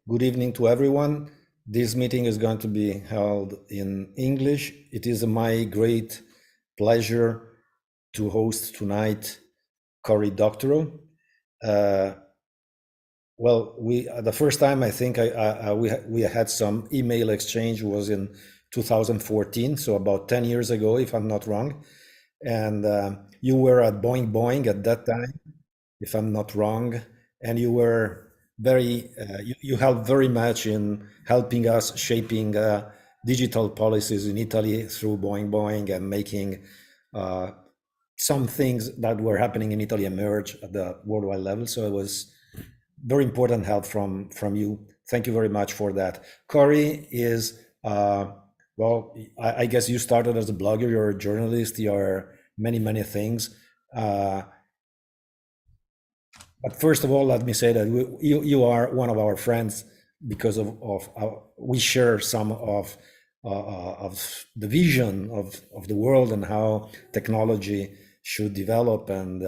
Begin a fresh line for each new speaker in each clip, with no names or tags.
Good evening to everyone. This meeting is going to be held in English. It is my great pleasure to host tonight Cory Doctorow. Well, the first time I think we had some email exchange was in 2014, so about 10 years ago, if I'm not wrong. And you were at Boing Boing at that time, if I'm not wrong, and you were you helped very much in helping us shaping digital policies in Italy through Boing Boing and making uh, some things that were happening in Italy emerge at the worldwide level. So it was very important help from you. Thank you very much for that. Cory is well, I guess you started as a blogger, you're a journalist, you're many things. Uh, but first of all, let me say that you are one of our friends because we share some of the vision of the world and how technology should develop and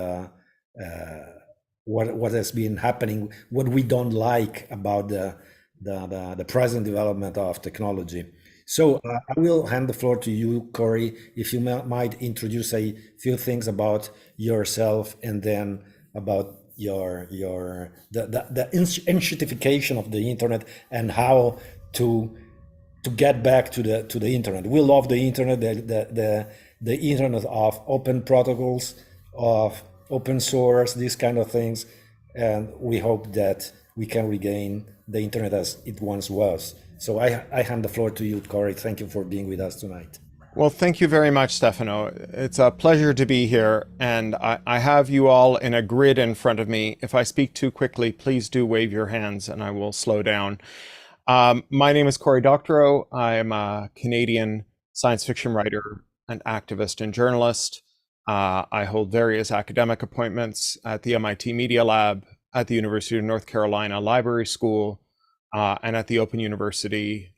what has been happening, what we don't like about the present development of technology. So I will hand the floor to you, Cory, if you might introduce a few things about yourself and then about the institutification of the internet and how to get back to the internet. We love the internet, the internet of open protocols, of open source, these kind of things, and we hope that we can regain the internet as it once was. So I hand the floor to you, Cory. Thank you for being with us tonight.
Well, thank you very much, Stefano. It's a pleasure to be here, and I have you all in a grid in front of me. If I speak too quickly, please do wave your hands and I will slow down. My name is Cory Doctorow. I am a Canadian science fiction writer, an activist and journalist. I hold various academic appointments at the MIT Media Lab, at the University of North Carolina Library School, and at the Open University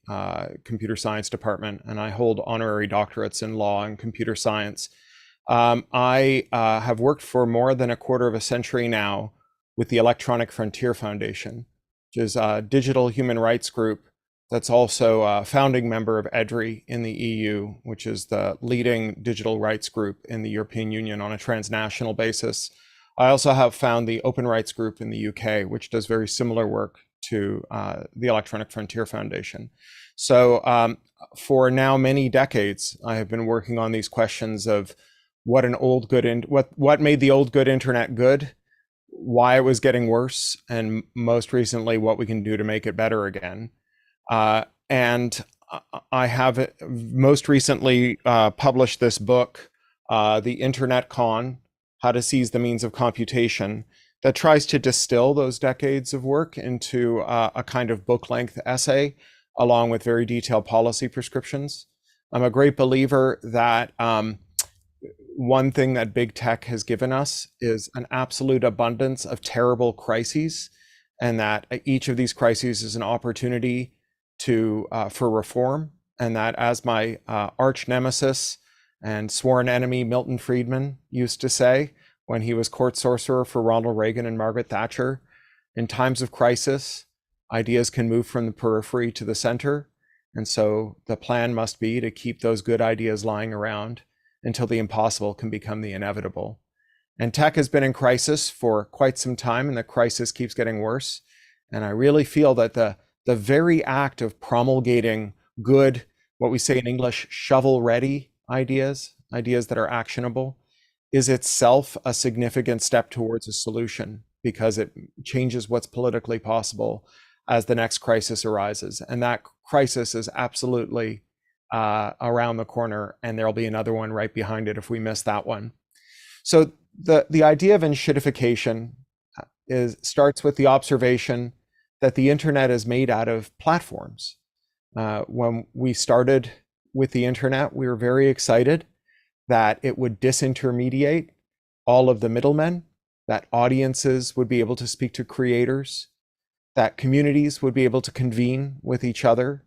Computer Science Department, and I hold honorary doctorates in law and computer science. I have worked for more than a quarter of a century now with the Electronic Frontier Foundation, which is a digital human rights group that's also a founding member of EDRI in the EU, which is the leading digital rights group in the European Union on a transnational basis. I also have found the Open Rights Group in the UK, which does very similar work to the Electronic Frontier Foundation. So for now many decades, I have been working on these questions of what made the old good internet good, why it was getting worse, and most recently, what we can do to make it better again. And I have most recently published this book, The Internet Con: How to Seize the Means of Computation, that tries to distill those decades of work into a kind of book-length essay, along with very detailed policy prescriptions. I'm a great believer that one thing that big tech has given us is an absolute abundance of terrible crises, and that each of these crises is an opportunity for reform, and that, as my arch nemesis and sworn enemy Milton Friedman used to say when he was court sorcerer for Ronald Reagan and Margaret Thatcher, in times of crisis, ideas can move from the periphery to the center. And so the plan must be to keep those good ideas lying around until the impossible can become the inevitable. And tech has been in crisis for quite some time, and the crisis keeps getting worse. And I really feel that the very act of promulgating good, what we say in English, shovel-ready ideas that are actionable, is itself a significant step towards a solution, because it changes what's politically possible as the next crisis arises. And that crisis is absolutely around the corner, and there'll be another one right behind it if we miss that one. So the idea of institutification starts with the observation that the internet is made out of platforms. When we started with the internet, we were very excited that it would disintermediate all of the middlemen, that audiences would be able to speak to creators, that communities would be able to convene with each other,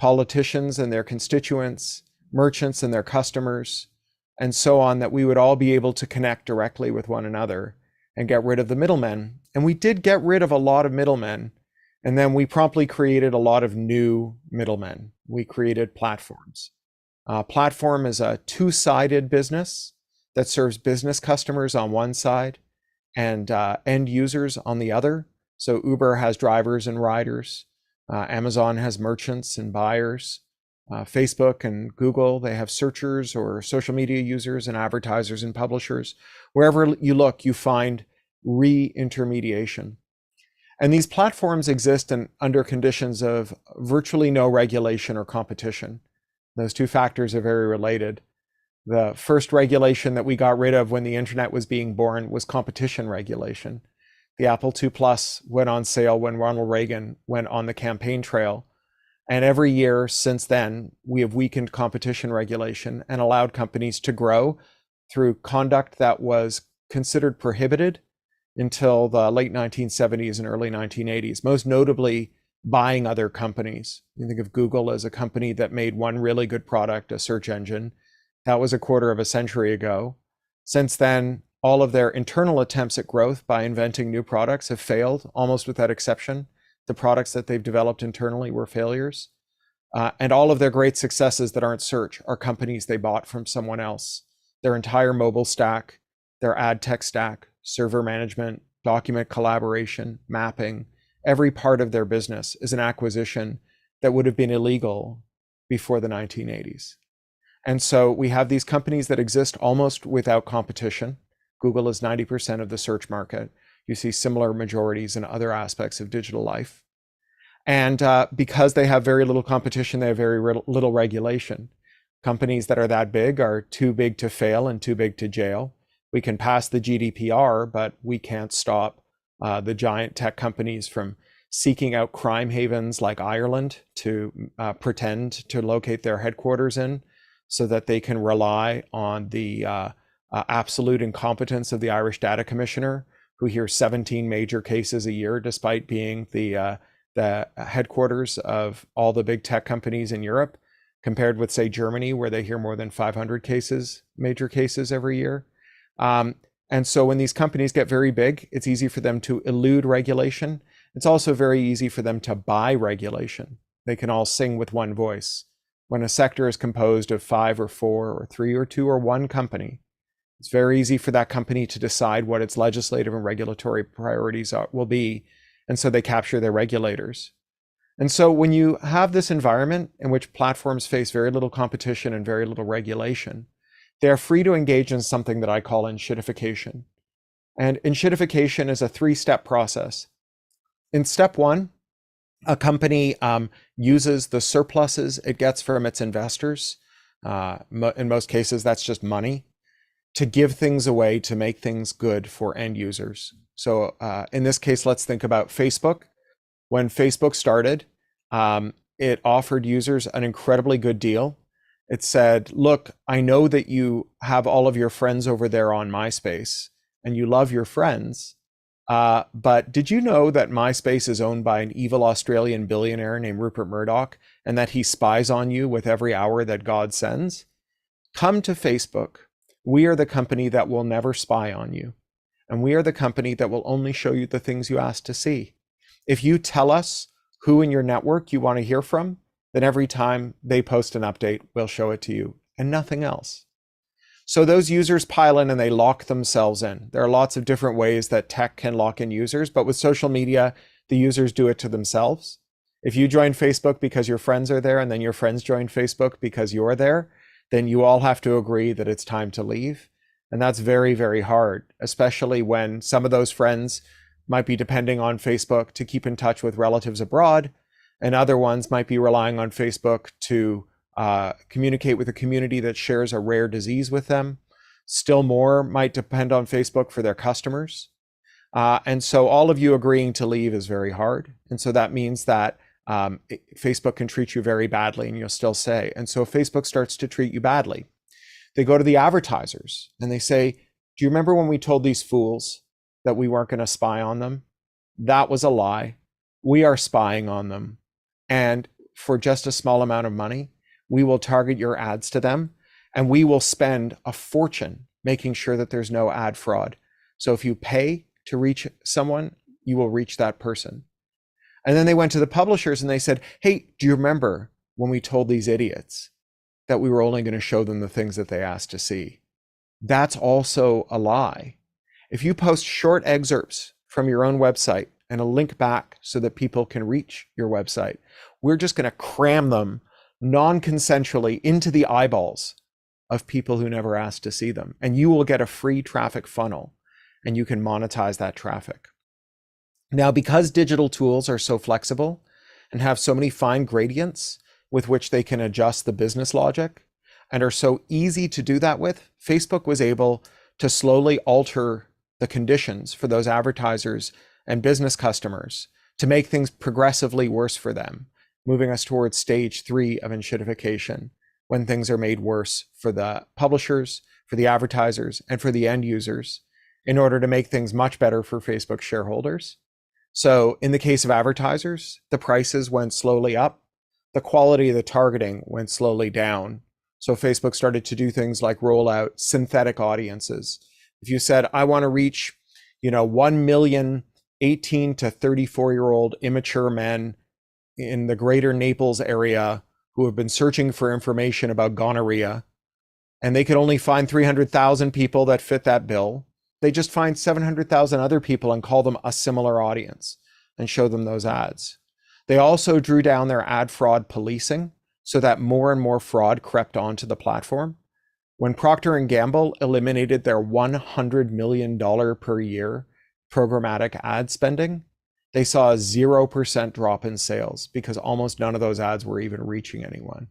politicians and their constituents, merchants and their customers, and so on, that we would all be able to connect directly with one another and get rid of the middlemen. And we did get rid of a lot of middlemen. And then we promptly created a lot of new middlemen. We created platforms. Platform is a two-sided business that serves business customers on one side and end users on the other. So Uber has drivers and riders. Amazon has merchants and buyers. Facebook and Google, they have searchers or social media users and advertisers and publishers. Wherever you look, you find re-intermediation. And these platforms exist under conditions of virtually no regulation or competition. Those two factors are very related. The first regulation that we got rid of when the internet was being born was competition regulation. The Apple II Plus went on sale when Ronald Reagan went on the campaign trail. And every year since then, we have weakened competition regulation and allowed companies to grow through conduct that was considered prohibited until the late 1970s and early 1980s, most notably buying other companies. You think of Google as a company that made one really good product, a search engine. That was a quarter of a century ago. Since then, all of their internal attempts at growth by inventing new products have failed, almost without exception. The products that they've developed internally were failures. And all of their great successes that aren't search are companies they bought from someone else. Their entire mobile stack, their ad tech stack, server management, document collaboration, mapping, every part of their business is an acquisition that would have been illegal before the 1980s. And so we have these companies that exist almost without competition. Google is 90% of the search market. You see similar majorities in other aspects of digital life. And because they have very little competition, they have very little regulation. Companies that are that big are too big to fail and too big to jail. We can pass the GDPR, but we can't stop the giant tech companies from seeking out crime havens like Ireland to pretend to locate their headquarters in, so that they can rely on the absolute incompetence of the Irish Data Commissioner, who hears 17 major cases a year, despite being the headquarters of all the big tech companies in Europe, compared with, say, Germany, where they hear more than 500 major cases every year. And so when these companies get very big, it's easy for them to elude regulation. It's also very easy for them to buy regulation. They can all sing with one voice. When a sector is composed of 5 or 4 or 3 or 2 or 1 company, it's very easy for that company to decide what its legislative and regulatory priorities will be. And so they capture their regulators. And so when you have this environment in which platforms face very little competition and very little regulation, they are free to engage in something that I call enshittification. And enshittification is a 3-step process. In step 1, a company uses the surpluses it gets from its investors. In most cases, that's just money, to give things away to make things good for end users. So in this case, let's think about Facebook. When Facebook started, it offered users an incredibly good deal. It said, look, I know that you have all of your friends over there on MySpace and you love your friends. But did you know that MySpace is owned by an evil Australian billionaire named Rupert Murdoch, and that he spies on you with every hour that God sends? Come to Facebook. We are the company that will never spy on you. And we are the company that will only show you the things you ask to see. If you tell us who in your network you want to hear from, then every time they post an update, we'll show it to you and nothing else. So those users pile in and they lock themselves in. There are lots of different ways that tech can lock in users, but with social media, the users do it to themselves. If you join Facebook because your friends are there and then your friends join Facebook because you're there, then you all have to agree that it's time to leave. And that's very, very hard, especially when some of those friends might be depending on Facebook to keep in touch with relatives abroad, and other ones might be relying on Facebook to communicate with a community that shares a rare disease with them. Still more might depend on Facebook for their customers. And so all of you agreeing to leave is very hard. And so that means that Facebook can treat you very badly and you'll still stay. And so if Facebook starts to treat you badly, they go to the advertisers and they say, do you remember when we told these fools that we weren't going to spy on them? That was a lie. We are spying on them. And for just a small amount of money, we will target your ads to them, and we will spend a fortune making sure that there's no ad fraud. So if you pay to reach someone, you will reach that person. And then they went to the publishers and they said, hey, do you remember when we told these idiots that we were only going to show them the things that they asked to see? That's also a lie. If you post short excerpts from your own website and a link back so that people can reach your website, we're just going to cram them non-consensually into the eyeballs of people who never asked to see them. And you will get a free traffic funnel and you can monetize that traffic. Now, because digital tools are so flexible and have so many fine gradients with which they can adjust the business logic and are so easy to do that with, Facebook was able to slowly alter the conditions for those advertisers and business customers to make things progressively worse for them, moving us towards stage 3 of enshittification, when things are made worse for the publishers, for the advertisers, and for the end users in order to make things much better for Facebook shareholders. So in the case of advertisers, the prices went slowly up, the quality of the targeting went slowly down. So Facebook started to do things like roll out synthetic audiences. If you said, I want to reach, 1 million 18 to 34-year-old immature men in the greater Naples area who have been searching for information about gonorrhea, and they could only find 300,000 people that fit that bill, they just find 700,000 other people and call them a similar audience and show them those ads. They also drew down their ad fraud policing so that more and more fraud crept onto the platform. When Procter & Gamble eliminated their $100 million per year programmatic ad spending, they saw a 0% drop in sales because almost none of those ads were even reaching anyone.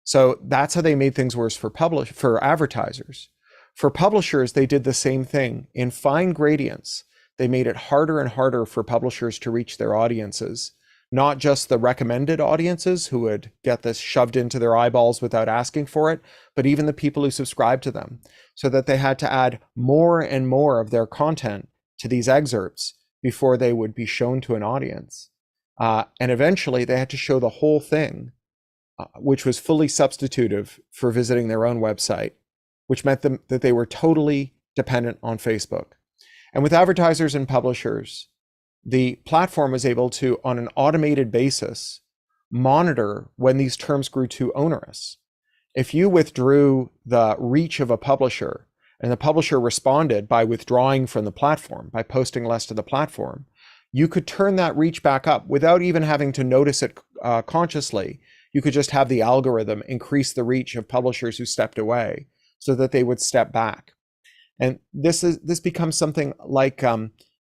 So that's how they made things worse for advertisers. For publishers, they did the same thing. In fine gradients, they made it harder and harder for publishers to reach their audiences, not just the recommended audiences who would get this shoved into their eyeballs without asking for it, but even the people who subscribe to them, so that they had to add more and more of their content to these excerpts before they would be shown to an audience. And eventually they had to show the whole thing, which was fully substitutive for visiting their own website, which meant that they were totally dependent on Facebook. And with advertisers and publishers, the platform was able to, on an automated basis, monitor when these terms grew too onerous. If you withdrew the reach of a publisher and the publisher responded by withdrawing from the platform, by posting less to the platform, you could turn that reach back up without even having to notice it consciously. You could just have the algorithm increase the reach of publishers who stepped away so that they would step back. And this becomes something like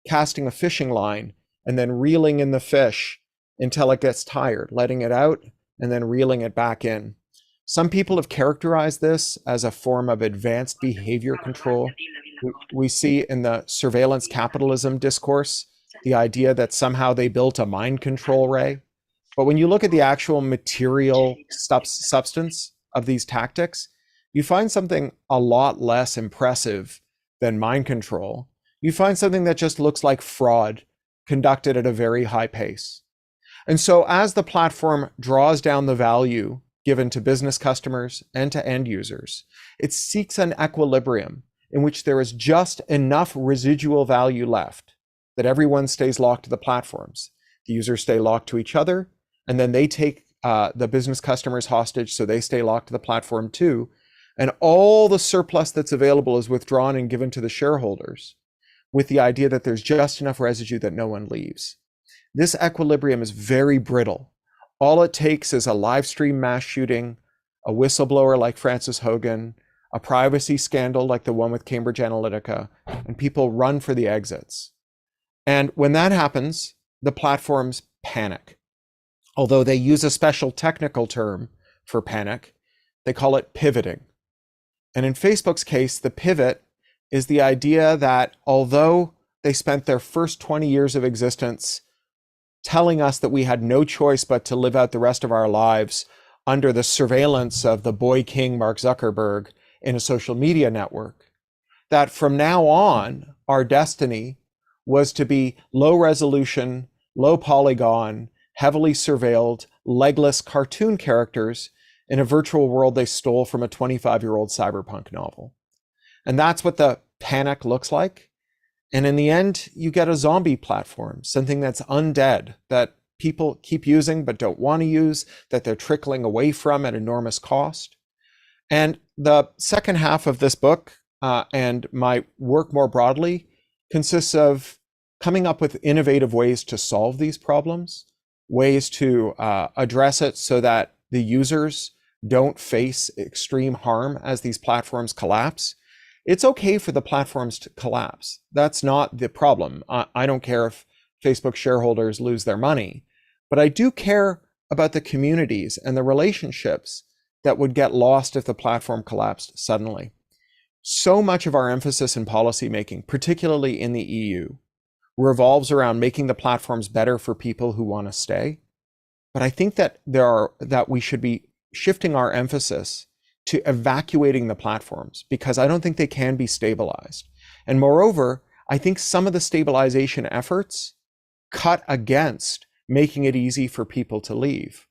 casting a fishing line and then reeling in the fish until it gets tired, letting it out and then reeling it back in. Some people have characterized this as a form of advanced behavior control. We see in the surveillance capitalism discourse the idea that somehow they built a mind control ray. But when you look at the actual material substance of these tactics, you find something a lot less impressive than mind control. You find something that just looks like fraud conducted at a very high pace. And so as the platform draws down the value given to business customers and to end users, it seeks an equilibrium in which there is just enough residual value left that everyone stays locked to the platforms. The users stay locked to each other, and then they take the business customers hostage, so they stay locked to the platform too. And all the surplus that's available is withdrawn and given to the shareholders with the idea that there's just enough residue that no one leaves. This equilibrium is very brittle. All it takes is a live stream mass shooting, a whistleblower like Francis Hogan, a privacy scandal like the one with Cambridge Analytica, and people run for the exits. And when that happens, the platforms panic. Although they use a special technical term for panic, they call it pivoting. And in Facebook's case, the pivot is the idea that although they spent their first 20 years of existence telling us that we had no choice but to live out the rest of our lives under the surveillance of the boy king Mark Zuckerberg in a social media network, that from now on, our destiny was to be low resolution, low polygon, heavily surveilled, legless cartoon characters in a virtual world they stole from a 25-year-old cyberpunk novel. And that's what the panic looks like. And in the end, you get a zombie platform, something that's undead, that people keep using but don't want to use, that they're trickling away from at enormous cost. And the second half of this book, and my work more broadly, consists of coming up with innovative ways to solve these problems, ways to address it so that the users don't face extreme harm as these platforms collapse. It's okay for the platforms to collapse. That's not the problem. I don't care if Facebook shareholders lose their money, but I do care about the communities and the relationships that would get lost if the platform collapsed suddenly. So much of our emphasis in policymaking, particularly in the EU, revolves around making the platforms better for people who want to stay. But I think that we should be shifting our emphasis to evacuating the platforms, because I don't think they can be stabilized. And moreover, I think some of the stabilization efforts cut against making it easy for people to leave.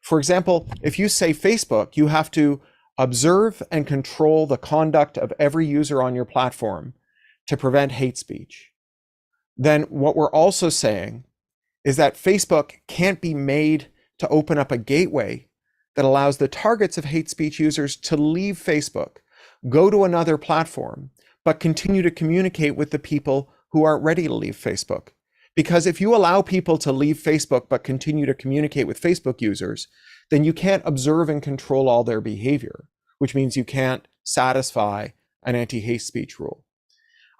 For example, if you say Facebook, you have to observe and control the conduct of every user on your platform to prevent hate speech, then what we're also saying is that Facebook can't be made to open up a gateway that allows the targets of hate speech users to leave Facebook, go to another platform, but continue to communicate with the people who aren't ready to leave Facebook. Because if you allow people to leave Facebook but continue to communicate with Facebook users, then you can't observe and control all their behavior, which means you can't satisfy an anti-hate speech rule.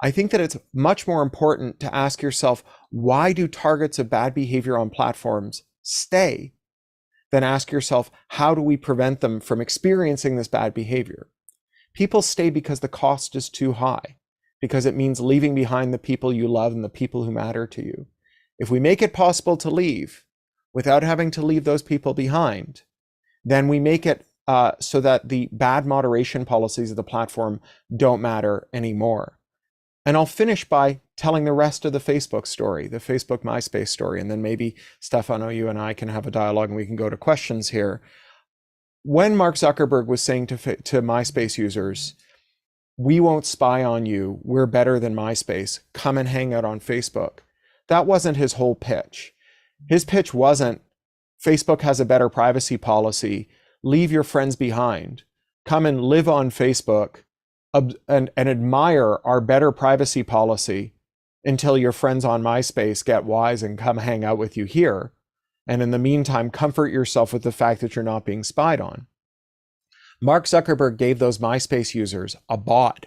I think that it's much more important to ask yourself, why do targets of bad behavior on platforms stay, than ask yourself, how do we prevent them from experiencing this bad behavior? People stay because the cost is too high, because it means leaving behind the people you love and the people who matter to you. If we make it possible to leave without having to leave those people behind, then we make it so that the bad moderation policies of the platform don't matter anymore. And I'll finish by telling the rest of the Facebook story, the Facebook MySpace story, and then maybe Stefano, you and I can have a dialogue and we can go to questions here. When Mark Zuckerberg was saying to MySpace users, we won't spy on you, we're better than MySpace, come and hang out on Facebook, that wasn't his whole pitch. His pitch wasn't, Facebook has a better privacy policy, leave your friends behind, come and live on Facebook and admire our better privacy policy until your friends on MySpace get wise and come hang out with you here. And in the meantime, comfort yourself with the fact that you're not being spied on. Mark Zuckerberg gave those MySpace users a bot,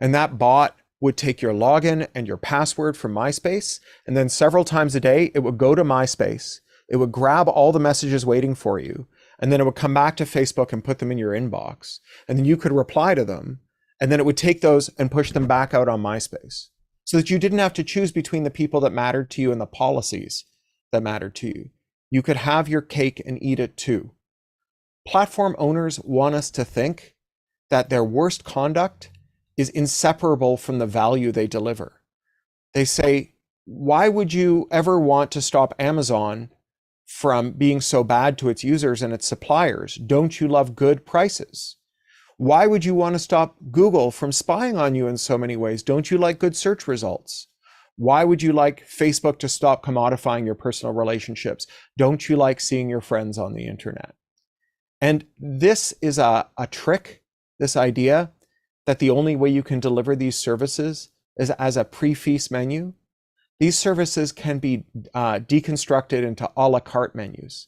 and that bot would take your login and your password from MySpace, and then several times a day, it would go to MySpace, it would grab all the messages waiting for you, and then it would come back to Facebook and put them in your inbox, and then you could reply to them, and then it would take those and push them back out on MySpace, so that you didn't have to choose between the people that mattered to you and the policies that mattered to you. You could have your cake and eat it too. Platform owners want us to think that their worst conduct is inseparable from the value they deliver. They say, why would you ever want to stop Amazon from being so bad to its users and its suppliers? Don't you love good prices? Why would you want to stop Google from spying on you in so many ways? Don't you like good search results? Why would you like Facebook to stop commodifying your personal relationships? Don't you like seeing your friends on the internet? And this is a trick, this idea that the only way you can deliver these services is as a pre-feast menu. These services can be deconstructed into a la carte menus.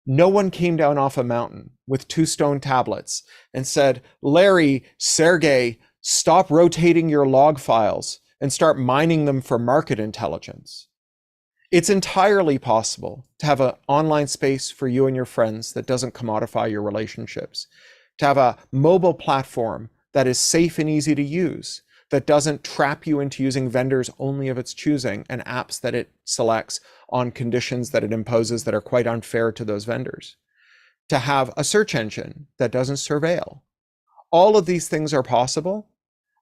No one came down off a mountain with 2 stone tablets and said, Larry, Sergey, stop rotating your log files and start mining them for market intelligence. It's entirely possible to have an online space for you and your friends that doesn't commodify your relationships, to have a mobile platform that is safe and easy to use, that doesn't trap you into using vendors only of its choosing and apps that it selects on conditions that it imposes that are quite unfair to those vendors, to have a search engine that doesn't surveil. All of these things are possible.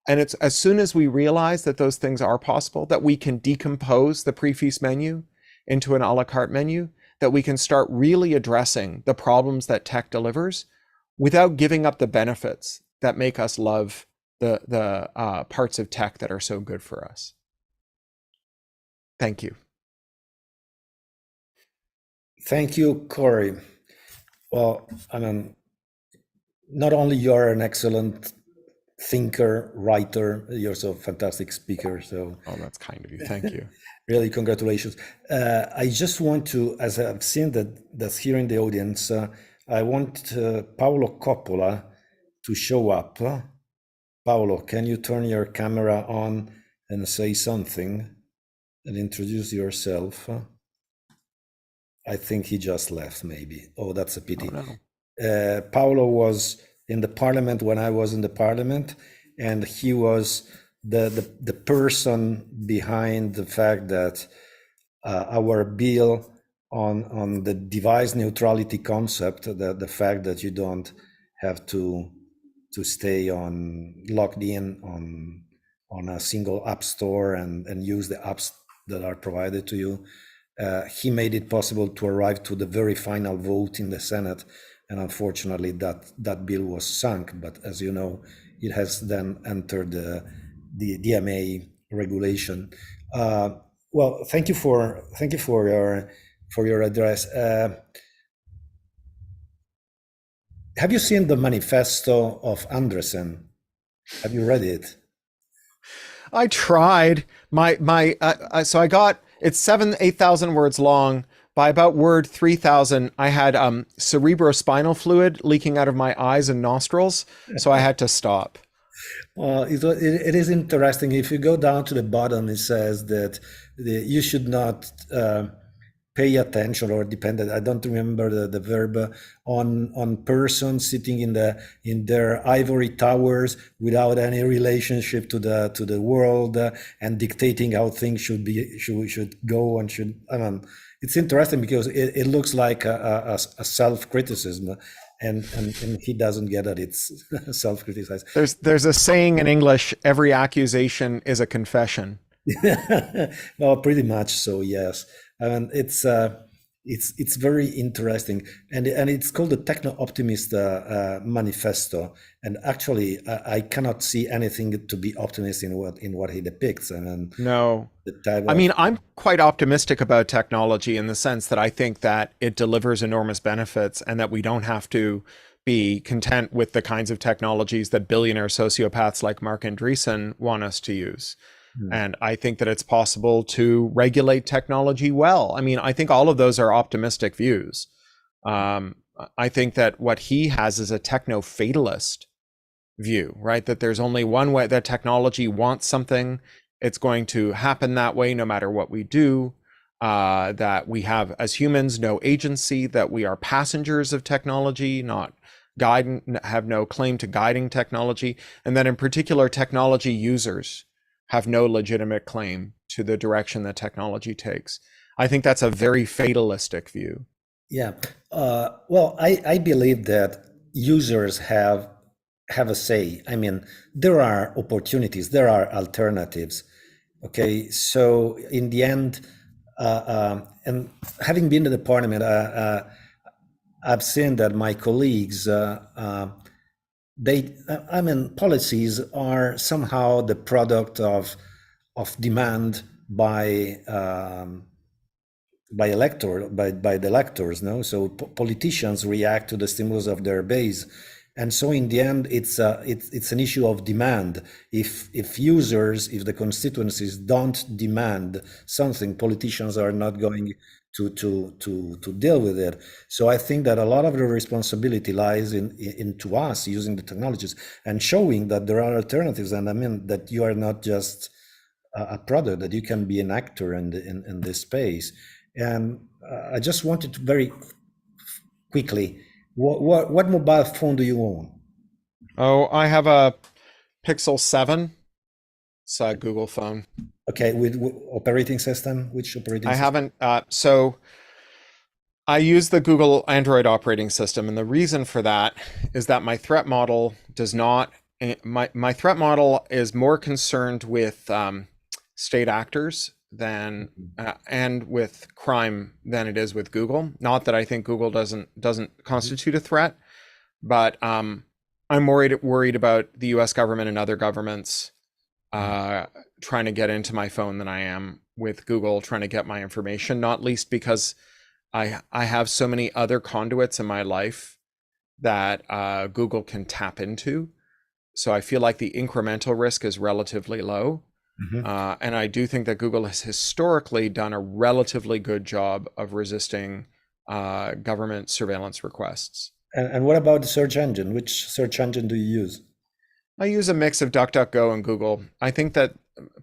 And it's as soon as we realize that those things are possible, that we can decompose the pre-feast menu into an a la carte menu, that we can start really addressing the problems that tech delivers without giving up the benefits that make us love the parts of tech that are so good for us. Thank you.
Thank you, Cory. Well, I mean, not only you're an excellent thinker, writer, you're also a fantastic speaker. So
Oh, that's kind of you. Thank you.
really, congratulations. I just want to, as I've seen that's here in the audience, I want Paolo Coppola to show up. Paolo, can you turn your camera on and say something and introduce yourself? I think he just left, maybe. Oh, that's a pity.
Oh, no.
Paolo was in the parliament when I was in the parliament, and he was the person behind the fact that our bill on the device neutrality concept, the fact that you don't have to stay locked in on a single app store and use the apps that are provided to you. He made it possible to arrive to the very final vote in the Senate, and unfortunately that bill was sunk. But as you know, it has then entered the DMA regulation. Well, thank you for your address. Have you seen the manifesto of Andresen? Have you read it?
I tried so I got it's 8,000 words long. By about word 3,000, I had cerebrospinal fluid leaking out of my eyes and nostrils, so I had to stop.
It is interesting. If you go down to the bottom, it says that you should not pay attention or dependent. I don't remember the verb on persons sitting in their ivory towers without any relationship to the world and dictating how things should go and should. I mean, it's interesting because it looks like a self-criticism. And he doesn't get that it's self-criticized.
There's a saying in English: every accusation is a confession.
Well, pretty much so, yes. I mean, it's very interesting, and it's called the Techno-Optimist Manifesto. And actually, I cannot see anything to be optimist in what he depicts. I mean,
no.
I
mean, I'm quite optimistic about technology in the sense that I think that it delivers enormous benefits, and that we don't have to be content with the kinds of technologies that billionaire sociopaths like Mark Andreessen want us to use. And I think that it's possible to regulate technology well. I mean, I think all of those are optimistic views. I think that what he has is a techno-fatalist view, right? That there's only one way, that technology wants something, it's going to happen that way no matter what we do, that we have, as humans, no agency, that we are passengers of technology, not have no claim to guiding technology, and that in particular, technology users have no legitimate claim to the direction that technology takes. I think that's a very fatalistic view.
Yeah. Well, I believe that users have a say. I mean, there are opportunities, there are alternatives. Okay. So in the end, and having been to the parliament, I've seen that my colleagues, policies are somehow the product of demand by the electors, no? So politicians react to the stimulus of their base, and so in the end, it's an issue of demand. If the constituencies don't demand something, politicians are not going to deal with it. So I think that a lot of the responsibility lies into us using the technologies and showing that there are alternatives. And I mean that you are not just a product, that you can be an actor in this space. And I just wanted to very quickly, what mobile phone do you own?
Oh, I have a Pixel 7. It's a Google phone.
Okay, with operating system? Which operating system?
So I use the Google Android operating system, and the reason for that is that my threat model does not. My threat model is more concerned with state actors than and with crime than it is with Google. Not that I think Google doesn't constitute a threat, but I'm worried about the U.S. government and other governments trying to get into my phone than I am with Google trying to get my information, not least because I have so many other conduits in my life that Google can tap into. So I feel like the incremental risk is relatively low. And I do think that Google has historically done a relatively good job of resisting government surveillance requests.
And what about the search engine? Which search engine do you use?
I use a mix of DuckDuckGo and Google. I think that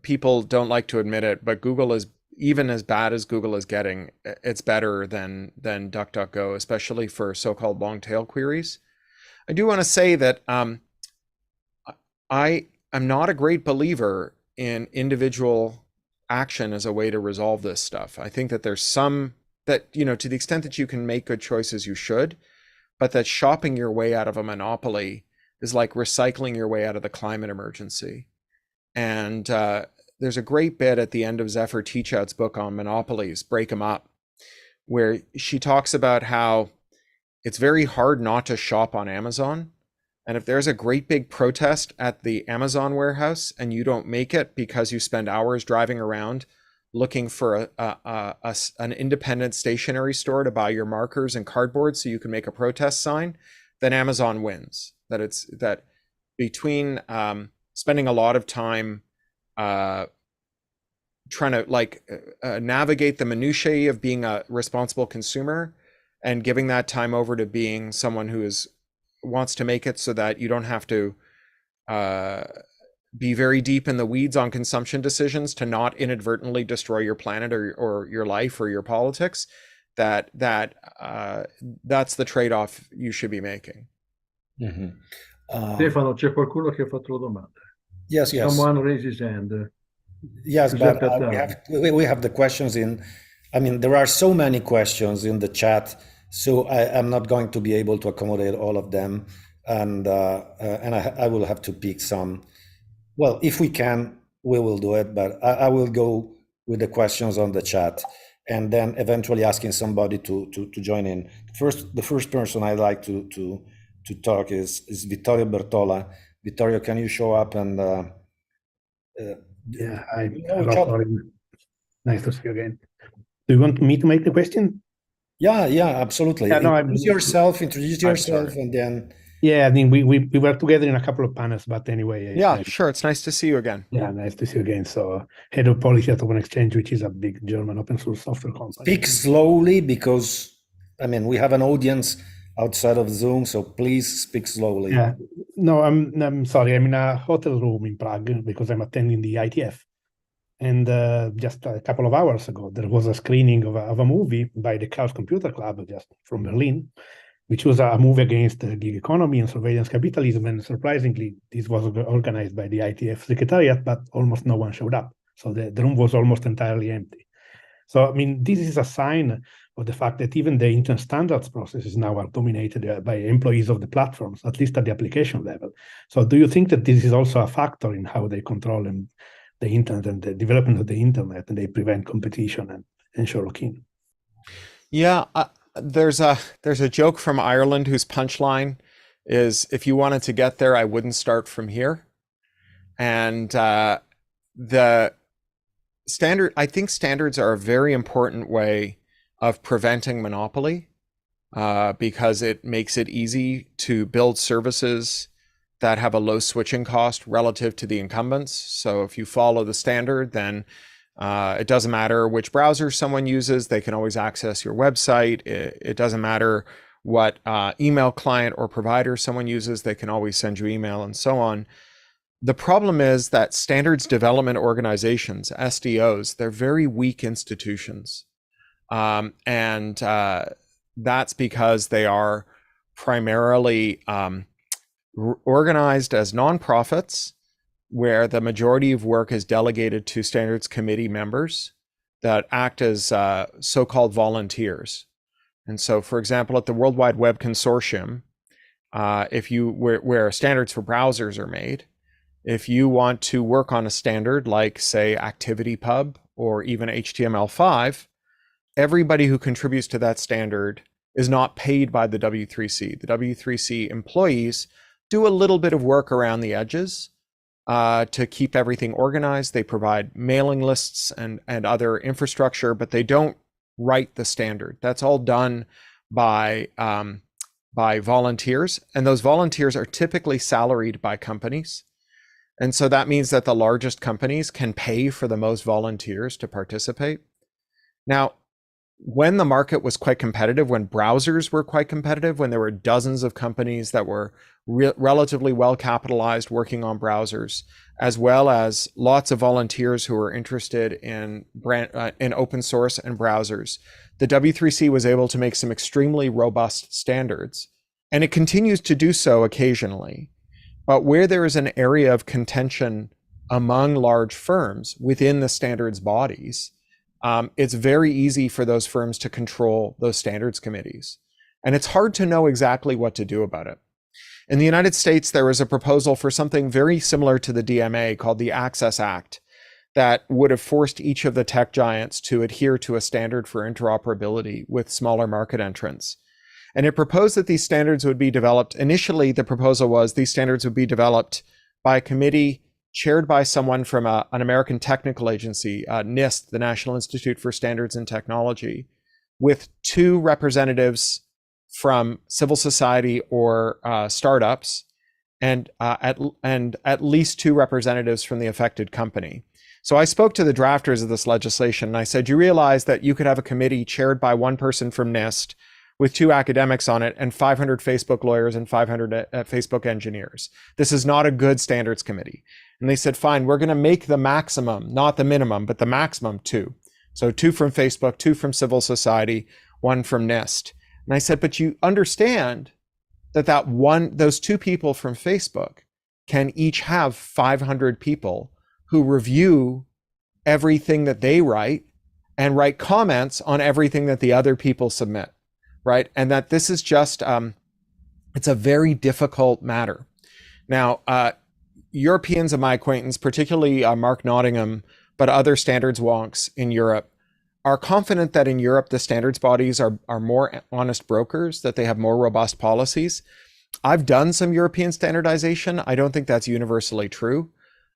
people don't like to admit it, but Google is, even as bad as Google is getting, it's better than DuckDuckGo, especially for so-called long tail queries. I do want to say that I am not a great believer in individual action as a way to resolve this stuff. I think that there's some that, you know, to the extent that you can make good choices, you should, but that shopping your way out of a monopoly is like recycling your way out of the climate emergency. And there's a great bit at the end of Zephyr Teachout's book on monopolies, Break 'em Up, where she talks about how it's very hard not to shop on Amazon. And if there's a great big protest at the Amazon warehouse and you don't make it because you spend hours driving around looking for an independent stationery store to buy your markers and cardboard so you can make a protest sign, then Amazon wins. That between spending a lot of time trying to navigate the minutiae of being a responsible consumer and giving that time over to being someone who wants to make it so that you don't have to be very deep in the weeds on consumption decisions to not inadvertently destroy your planet or your life or your politics, that's the trade-off you should be making.
Stefano, c'è qualcuno che ha fatto la domanda.
Yes.
Someone raised his hand.
Yes, but we have the questions in. I mean, there are so many questions in the chat, so I'm not going to be able to accommodate all of them, and I will have to pick some. Well, if we can, we will do it, but I will go with the questions on the chat, and then eventually asking somebody to join in. The first person I'd like to talk is Vittorio Bertola. Vittorio, can you show up and?
Yeah, nice to see you again. Do you want me to make the question?
Yeah, absolutely.
Yeah, no,
introduce yourself, and then.
Yeah, I mean, we were together in a couple of panels, but anyway.
Sure. It's nice to see you again.
Yeah, nice to see you again. So, head of policy at Open Exchange, which is a big German open source software company.
Speak slowly because, I mean, we have an audience outside of Zoom, so please speak slowly.
Yeah, no, I'm sorry. I'm in a hotel room in Prague because I'm attending the ITF. And just a couple of hours ago, there was a screening of a movie by the Chaos Computer Club, just from Berlin, which was a movie against the gig economy and surveillance capitalism. And surprisingly, this was organized by the ITF Secretariat, but almost no one showed up. So the room was almost entirely empty. So, I mean, this is a sign of the fact that even the internet standards processes now are dominated by employees of the platforms, at least at the application level. So do you think that this is also a factor in how they control the internet and the development of the internet, and they prevent competition and ensure lock-in?
Yeah, there's a joke from Ireland whose punchline is, if you wanted to get there, I wouldn't start from here. And the standard, I think standards are a very important way of preventing monopoly because it makes it easy to build services that have a low switching cost relative to the incumbents. So if you follow the standard, then it doesn't matter which browser someone uses, they can always access your website. It doesn't matter what email client or provider someone uses, they can always send you email and so on. The problem is that standards development organizations, SDOs, they're very weak institutions. And that's because they are primarily organized as nonprofits, where the majority of work is delegated to standards committee members that act as so-called volunteers. And so, for example, at the World Wide Web Consortium, where standards for browsers are made, if you want to work on a standard like, say, ActivityPub or even HTML5, everybody who contributes to that standard is not paid by the W3C. The W3C employees do a little bit of work around the edges, to keep everything organized. They provide mailing lists and other infrastructure, but they don't write the standard. That's all done by volunteers, and those volunteers are typically salaried by companies. And so that means that the largest companies can pay for the most volunteers to participate. Now, when the market was quite competitive, when browsers were quite competitive, when there were dozens of companies that were relatively well capitalized working on browsers, as well as lots of volunteers who were interested in open source and browsers, the W3C was able to make some extremely robust standards, and it continues to do so occasionally. But where there is an area of contention among large firms within the standards bodies, it's very easy for those firms to control those standards committees. And it's hard to know exactly what to do about it. In the United States, there was a proposal for something very similar to the DMA called the Access Act that would have forced each of the tech giants to adhere to a standard for interoperability with smaller market entrants. And it proposed that these standards would be developed. Initially, the proposal was these standards would be developed by a committee chaired by someone from an American technical agency, NIST, the National Institute for Standards and Technology, with 2 representatives from civil society or startups, and at least 2 representatives from the affected company. So I spoke to the drafters of this legislation, and I said, you realize that you could have a committee chaired by one person from NIST with 2 academics on it and 500 Facebook lawyers and 500 Facebook engineers. This is not a good standards committee. And they said, fine, we're going to make the maximum, not the minimum, but the maximum 2. So 2 from Facebook, 2 from civil society, 1 from NIST. And I said, but you understand that those 2 people from Facebook can each have 500 people who review everything that they write and write comments on everything that the other people submit, right? And that this is just, it's a very difficult matter. Now, Europeans of my acquaintance, particularly Mark Nottingham, but other standards wonks in Europe, are confident that in Europe, the standards bodies are more honest brokers, that they have more robust policies. I've done some European standardization. I don't think that's universally true.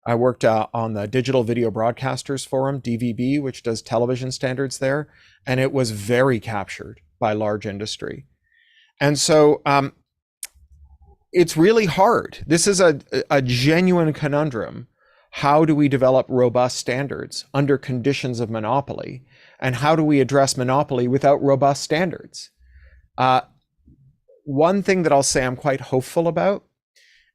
I worked on the Digital Video Broadcasters Forum, DVB, which does television standards there, and it was very captured by large industry. And so it's really hard. This is a genuine conundrum. How do we develop robust standards under conditions of monopoly? And how do we address monopoly without robust standards? One thing that I'll say I'm quite hopeful about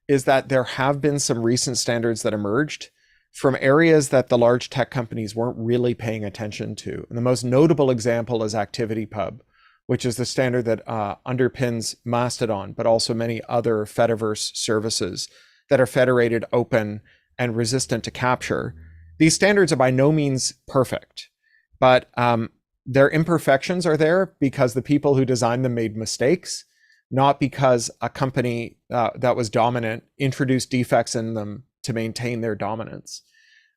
is that there have been some recent standards that emerged from areas that the large tech companies weren't really paying attention to. And the most notable example is ActivityPub, which is the standard that underpins Mastodon, but also many other Fediverse services that are federated, open, and resistant to capture. These standards are by no means perfect, but their imperfections are there because the people who designed them made mistakes, not because a company that was dominant introduced defects in them to maintain their dominance.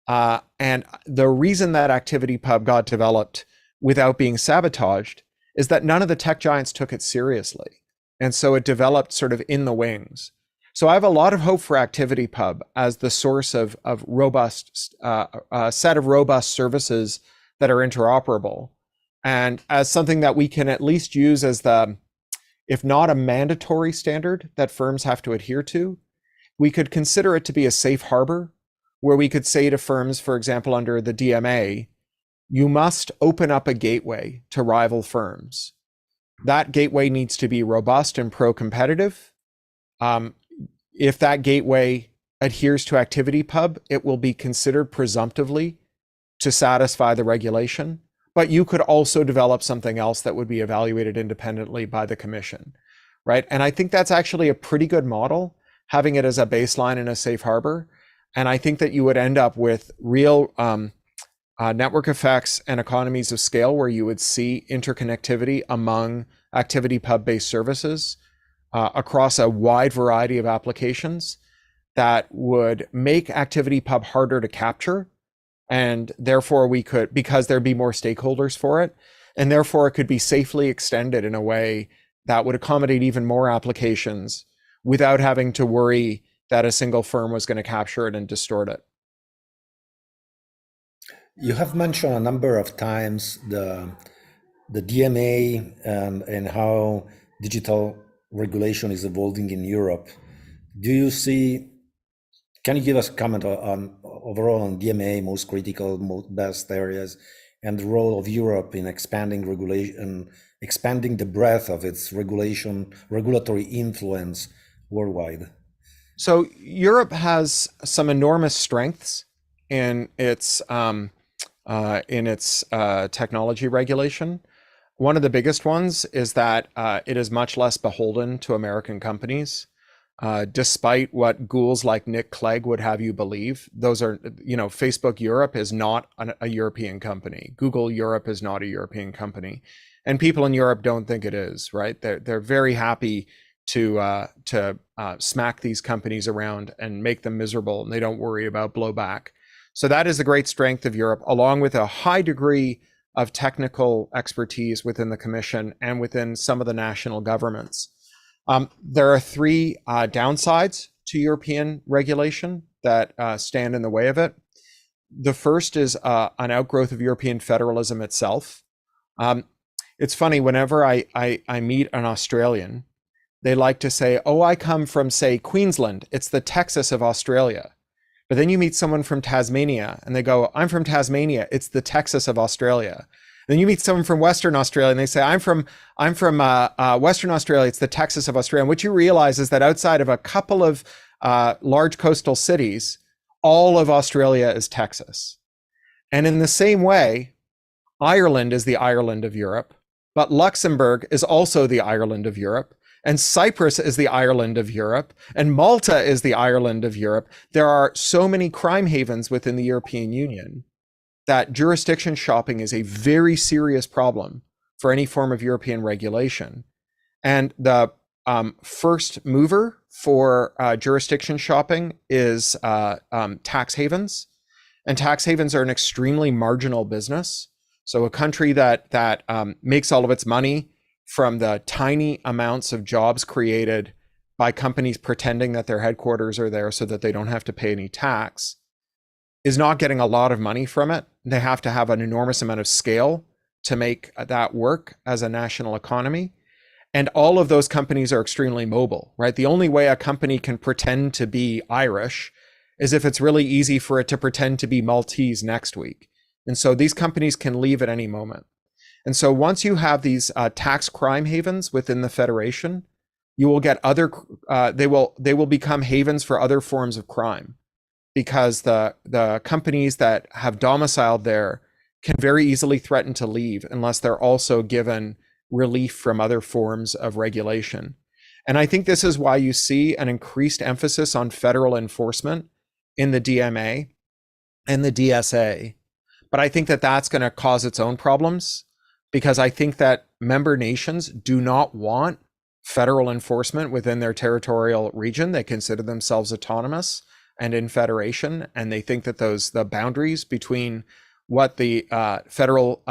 And the reason that ActivityPub got developed without being sabotaged is that none of the tech giants took it seriously. And so it developed sort of in the wings. So I have a lot of hope for ActivityPub as the source of robust, set of robust services that are interoperable, and as something that we can at least use as the, if not a mandatory standard that firms have to adhere to, we could consider it to be a safe harbor where we could say to firms, for example, under the DMA, you must open up a gateway to rival firms. That gateway needs to be robust and pro-competitive. If that gateway adheres to ActivityPub, it will be considered presumptively to satisfy the regulation, but you could also develop something else that would be evaluated independently by the commission, right? And I think that's actually a pretty good model, having it as a baseline and a safe harbor. And I think that you would end up with real network effects and economies of scale where you would see interconnectivity among ActivityPub-based services across a wide variety of applications that would make ActivityPub harder to capture. And therefore we could, because there'd be more stakeholders for it, and therefore it could be safely extended in a way that would accommodate even more applications without having to worry that a single firm was going to capture it and distort it.
You have mentioned a number of times the DMA and how digital regulation is evolving in Europe. Do you see? Can you give us a comment on overall on DMA, most critical, most best areas, and the role of Europe in expanding regulation, expanding the breadth of its regulatory influence worldwide?
So Europe has some enormous strengths in its technology regulation. One of the biggest ones is that it is much less beholden to American companies. Despite what ghouls like Nick Clegg would have you believe, those are, Facebook Europe is not a European company. Google Europe is not a European company. And people in Europe don't think it is, right? They're very happy to smack these companies around and make them miserable, and they don't worry about blowback. So that is the great strength of Europe, along with a high degree of technical expertise within the Commission and within some of the national governments. There are three downsides to European regulation that stand in the way of it. The first is an outgrowth of European federalism itself. It's funny, whenever I meet an Australian, they like to say, oh, I come from, say, Queensland. It's the Texas of Australia. But then you meet someone from Tasmania and they go, I'm from Tasmania. It's the Texas of Australia. Then you meet someone from Western Australia and they say, I'm from Western Australia. It's the Texas of Australia. And what you realize is that outside of a couple of large coastal cities, all of Australia is Texas. And in the same way, Ireland is the Ireland of Europe, but Luxembourg is also the Ireland of Europe. And Cyprus is the Ireland of Europe, and Malta is the Ireland of Europe. There are so many crime havens within the European Union that jurisdiction shopping is a very serious problem for any form of European regulation. And the first mover for jurisdiction shopping is tax havens. And tax havens are an extremely marginal business. So a country that makes all of its money from the tiny amounts of jobs created by companies pretending that their headquarters are there so that they don't have to pay any tax is not getting a lot of money from it. They have to have an enormous amount of scale to make that work as a national economy. And all of those companies are extremely mobile, right? The only way a company can pretend to be Irish is if it's really easy for it to pretend to be Maltese next week. And so these companies can leave at any moment. And so once you have these tax crime havens within the Federation, you will get other, they will become havens for other forms of crime, because the companies that have domiciled there can very easily threaten to leave unless they're also given relief from other forms of regulation. And I think this is why you see an increased emphasis on federal enforcement in the DMA and the DSA. But I think that that's going to cause its own problems, because I think that member nations do not want federal enforcement within their territorial region. They consider themselves autonomous and in federation, and they think that the boundaries between what the federal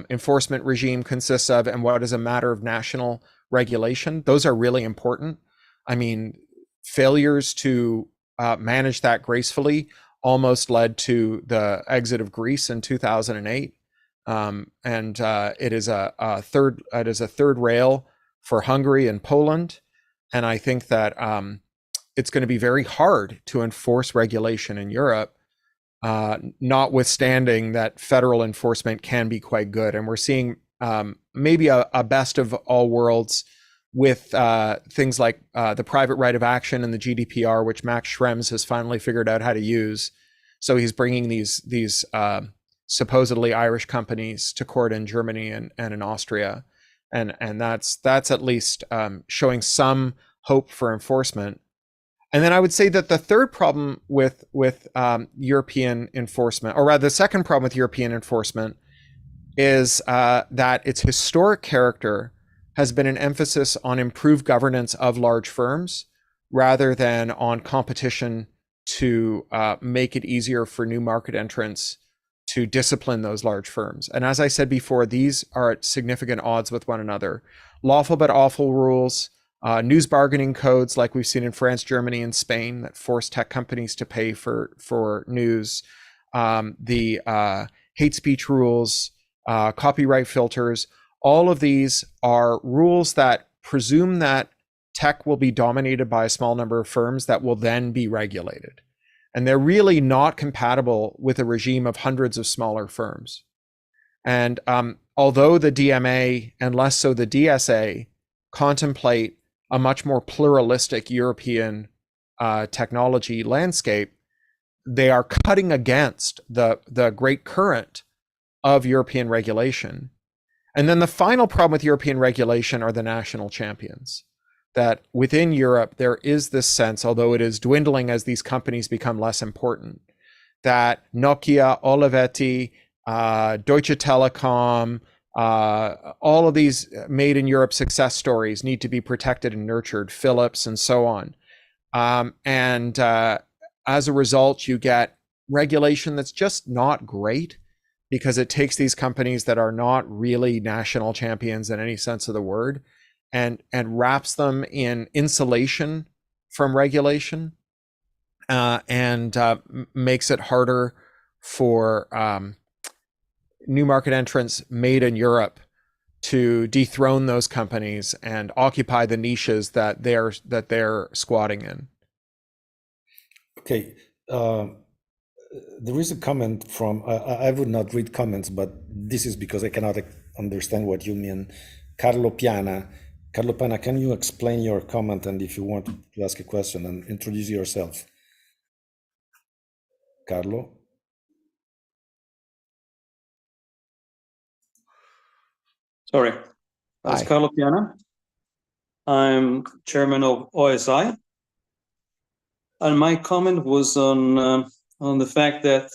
enforcement regime consists of and what is a matter of national regulation, those are really important. I mean, failures to manage that gracefully almost led to the exit of Greece in 2008. It is a third rail for Hungary and Poland. And I think that it's going to be very hard to enforce regulation in Europe, notwithstanding that federal enforcement can be quite good. And we're seeing maybe a best of all worlds with things like the private right of action and the GDPR, which Max Schrems has finally figured out how to use. So he's bringing these supposedly Irish companies to court in Germany and in Austria, and that's at least showing some hope for enforcement. And then I would say that the third problem with European enforcement, or rather the second problem with European enforcement, is that its historic character has been an emphasis on improved governance of large firms rather than on competition to make it easier for new market entrants to discipline those large firms. And as I said before, these are at significant odds with one another. Lawful but awful rules news bargaining codes like we've seen in France, Germany, and Spain that force tech companies to pay for news, the hate speech rules, copyright filters. All of these are rules that presume that tech will be dominated by a small number of firms that will then be regulated. And they're really not compatible with a regime of hundreds of smaller firms. And although the DMA and less so the DSA contemplate a much more pluralistic European technology landscape, they are cutting against the great current of European regulation. And then the final problem with European regulation are the national champions. That within Europe, there is this sense, although it is dwindling as these companies become less important, that Nokia, Olivetti, Deutsche Telekom, all of these made in Europe success stories need to be protected and nurtured, Philips and so on. As a result, you get regulation that's just not great because it takes these companies that are not really national champions in any sense of the word and wraps them in insulation from regulation and makes it harder for new market entrants made in Europe to dethrone those companies and occupy the niches that they're squatting in.
Okay, there is a comment from, I would not read comments, but this is because I cannot understand what you mean. Carlo Piana, can you explain your comment, and if you want to ask a question and introduce yourself? Carlo?
Sorry, that's
Hi.
Carlo Piana. I'm chairman of OSI. And my comment was on the fact that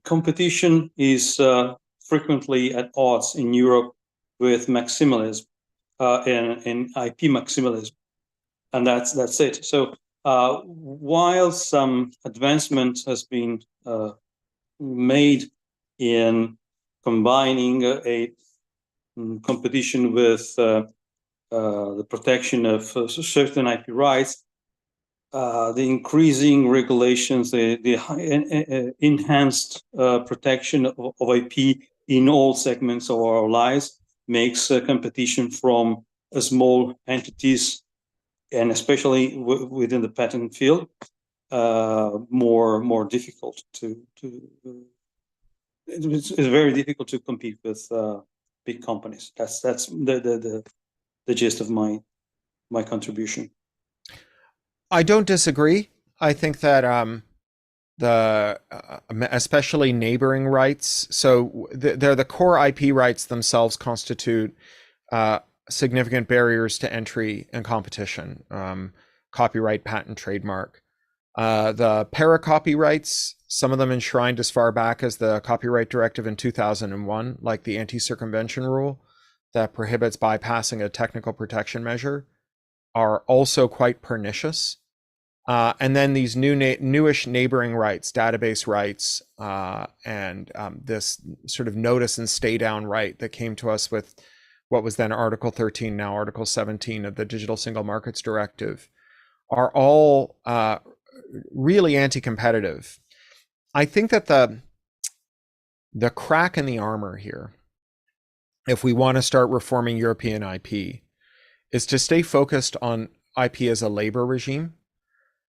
competition is frequently at odds in Europe with maximalism and IP maximalism, and that's it. So while some advancement has been made in combining a competition with the protection of certain IP rights, the increasing regulations, the enhanced protection of IP in all segments of our lives makes competition from small entities, and especially within the patent field, more difficult it's very difficult to compete with big companies. That's the gist of my contribution.
I don't disagree. I think that especially neighboring rights, so they're the core IP rights themselves constitute significant barriers to entry and competition, copyright, patent, trademark. The paracopy rights, some of them enshrined as far back as the Copyright Directive in 2001, like the anti-circumvention rule that prohibits bypassing a technical protection measure, are also quite pernicious. And then these newish neighboring rights, database rights, and this sort of notice and stay down right that came to us with what was then Article 13, now Article 17 of the Digital Single Markets Directive, are all really anti-competitive. I think that the crack in the armor here, if we want to start reforming European IP, is to stay focused on IP as a labor regime,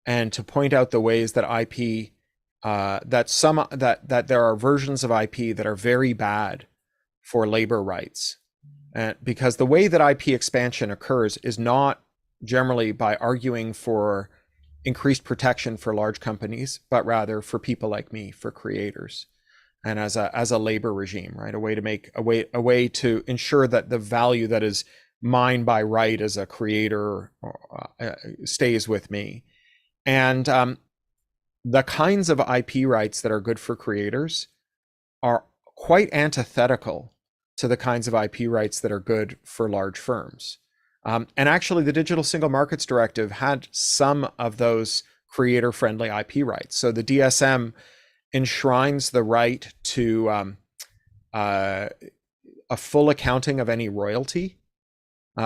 and to point out the ways that IP, that there are versions of IP that are very bad for labor rights, and because the way that IP expansion occurs is not generally by arguing for increased protection for large companies, but rather for people like me, for creators, and as a labor regime, right? A way to ensure that the value that is mine by right as a creator stays with me. And the kinds of IP rights that are good for creators are quite antithetical to the kinds of IP rights that are good for large firms. And actually, the Digital Single Markets Directive had some of those creator-friendly IP rights. So the DSM enshrines the right to a full accounting of any royalty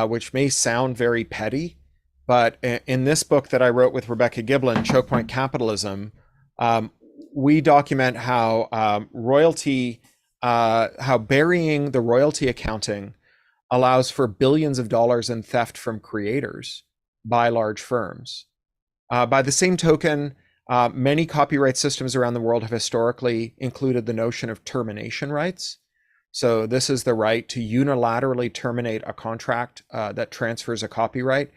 which may sound very petty, but in this book that I wrote with Rebecca Giblin, Choke Point Capitalism, we document how how burying the royalty accounting allows for billions of dollars in theft from creators by large firms. By the same token, many copyright systems around the world have historically included the notion of termination rights. So this is the right to unilaterally terminate a contract that transfers a copyright,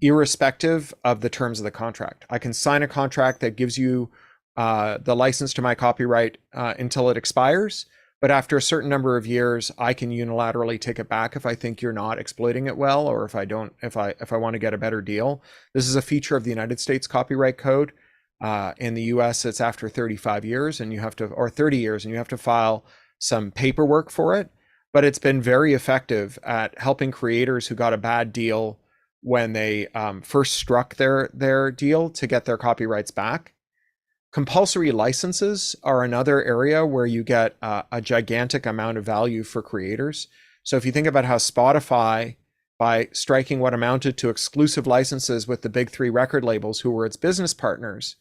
irrespective of the terms of the contract. I can sign a contract that gives you the license to my copyright until it expires, but after a certain number of years, I can unilaterally take it back if I think you're not exploiting it well, or if I want to get a better deal. This is a feature of the United States Copyright Code. In the US, it's after 35 years and you have to, or 30 years, and you have to file some paperwork for it. But it's been very effective at helping creators who got a bad deal when they first struck their deal to get their copyrights back. Compulsory licenses are another area where you get a gigantic amount of value for creators. So if you think about how Spotify, by striking what amounted to exclusive licenses with the big three record labels who were its business partners,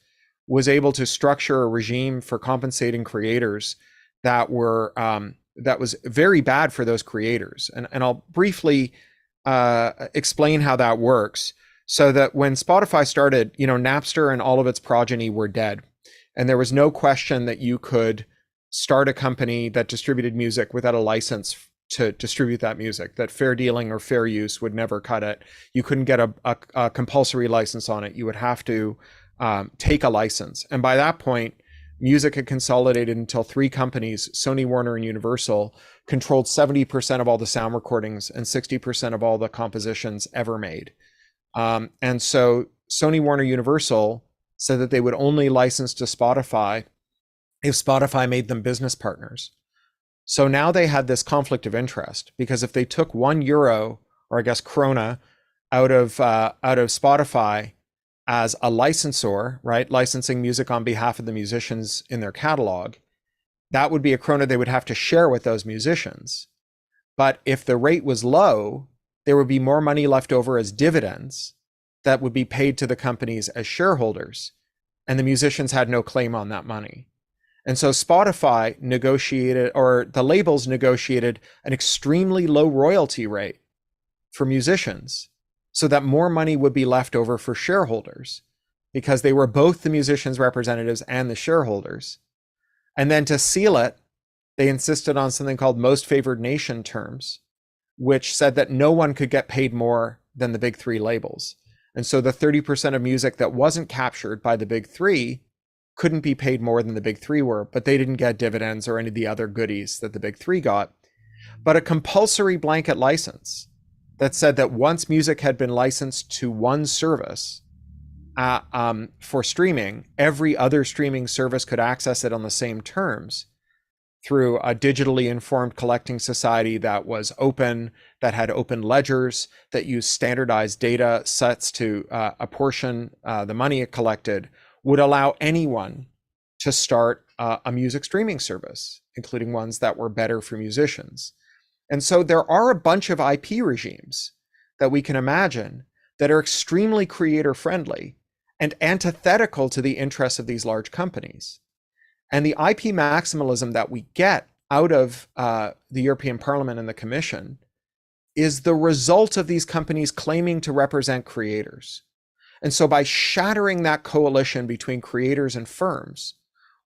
was able to structure a regime for compensating creators that was very bad for those creators. And I'll briefly explain how that works. So that when Spotify started, Napster and all of its progeny were dead. And there was no question that you could start a company that distributed music without a license to distribute that music, that fair dealing or fair use would never cut it. You couldn't get a compulsory license on it. You would have to take a license. And by that point, music had consolidated until three companies, Sony, Warner, and Universal, controlled 70% of all the sound recordings and 60% of all the compositions ever made. And so Sony, Warner, Universal said that they would only license to Spotify if Spotify made them business partners. So now they had this conflict of interest, because if they took €1, or I guess krona, out of Spotify as a licensor, right, licensing music on behalf of the musicians in their catalog, that would be a krona they would have to share with those musicians. But if the rate was low, there would be more money left over as dividends that would be paid to the companies as shareholders, and the musicians had no claim on that money. And so Spotify negotiated, or the labels negotiated, an extremely low royalty rate for musicians so that more money would be left over for shareholders, because they were both the musicians' representatives and the shareholders. And then to seal it, they insisted on something called most favored nation terms, which said that no one could get paid more than the big three labels. And so the 30% of music that wasn't captured by the big three couldn't be paid more than the big three were, but they didn't get dividends or any of the other goodies that the big three got. But a compulsory blanket license that said that once music had been licensed to one service for streaming, every other streaming service could access it on the same terms through a digitally informed collecting society that was open, that had open ledgers, that used standardized data sets to apportion the money it collected, would allow anyone to start a music streaming service, including ones that were better for musicians. And so there are a bunch of IP regimes that we can imagine that are extremely creator friendly and antithetical to the interests of these large companies. And the IP maximalism that we get out of the European Parliament and the Commission is the result of these companies claiming to represent creators. And so by shattering that coalition between creators and firms,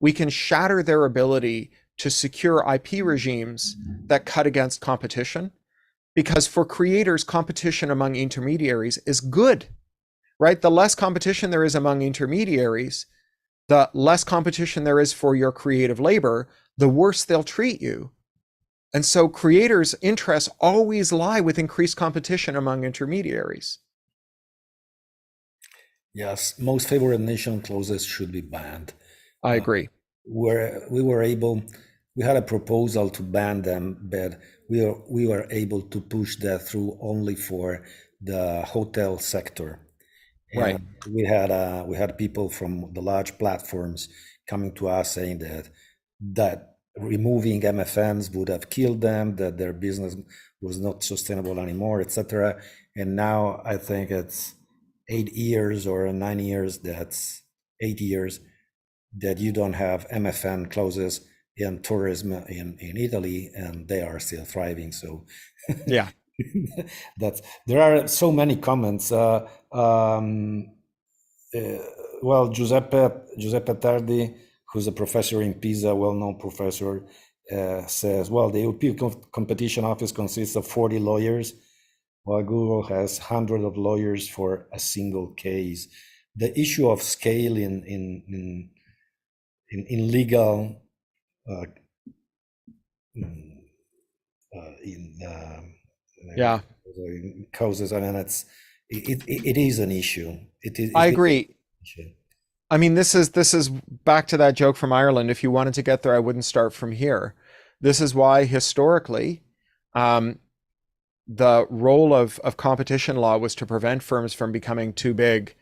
we can shatter their ability to secure IP regimes that cut against competition. Because for creators, competition among intermediaries is good, right? The less competition there is among intermediaries, the less competition there is for your creative labor, the worse they'll treat you. And so creators' interests always lie with increased competition among intermediaries.
Yes, most favored nation clauses should be banned.
I agree.
We had a proposal to ban them, but we were able to push that through only for the hotel sector. And
right.
We had people from the large platforms coming to us saying that removing MFNs would have killed them, that their business was not sustainable anymore, etc. And now I think it's 8 years or 9 years, that's 8 years that you don't have MFN clauses in tourism in Italy, and they are still thriving. So
Yeah.
that's, there are so many comments. Well, Giuseppe Tardi, who's a professor in Pisa, well-known professor, says, well, the European Competition Office consists of 40 lawyers, while Google has hundreds of lawyers for a single case. The issue of scale in legal
Yeah.
causes, I mean, it is an issue.
I agree. I mean, this is back to that joke from Ireland. If you wanted to get there, I wouldn't start from here. This is why historically, the role of competition law was to prevent firms from becoming too big,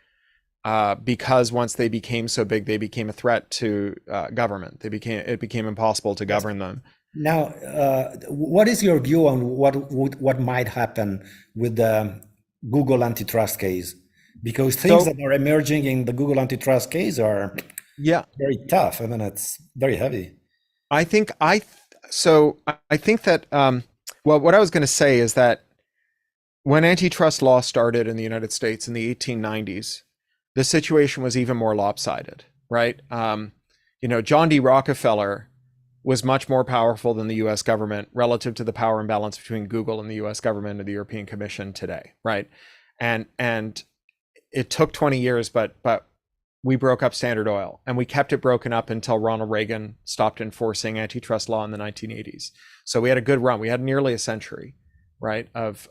because once they became so big, they became a threat to government. It became impossible to govern them.
Now, what is your view on what might happen with the Google antitrust case? Because things that are emerging in the Google antitrust case are very tough. I mean, it's very heavy.
I think that well, what I was going to say is that when antitrust law started in the United States in the 1890s, the situation was even more lopsided, right? John D. Rockefeller was much more powerful than the US government relative to the power imbalance between Google and the US government and the European Commission today, right? And it took 20 years, but we broke up Standard Oil, and we kept it broken up until Ronald Reagan stopped enforcing antitrust law in the 1980s. So we had a good run. We had nearly a century, right, of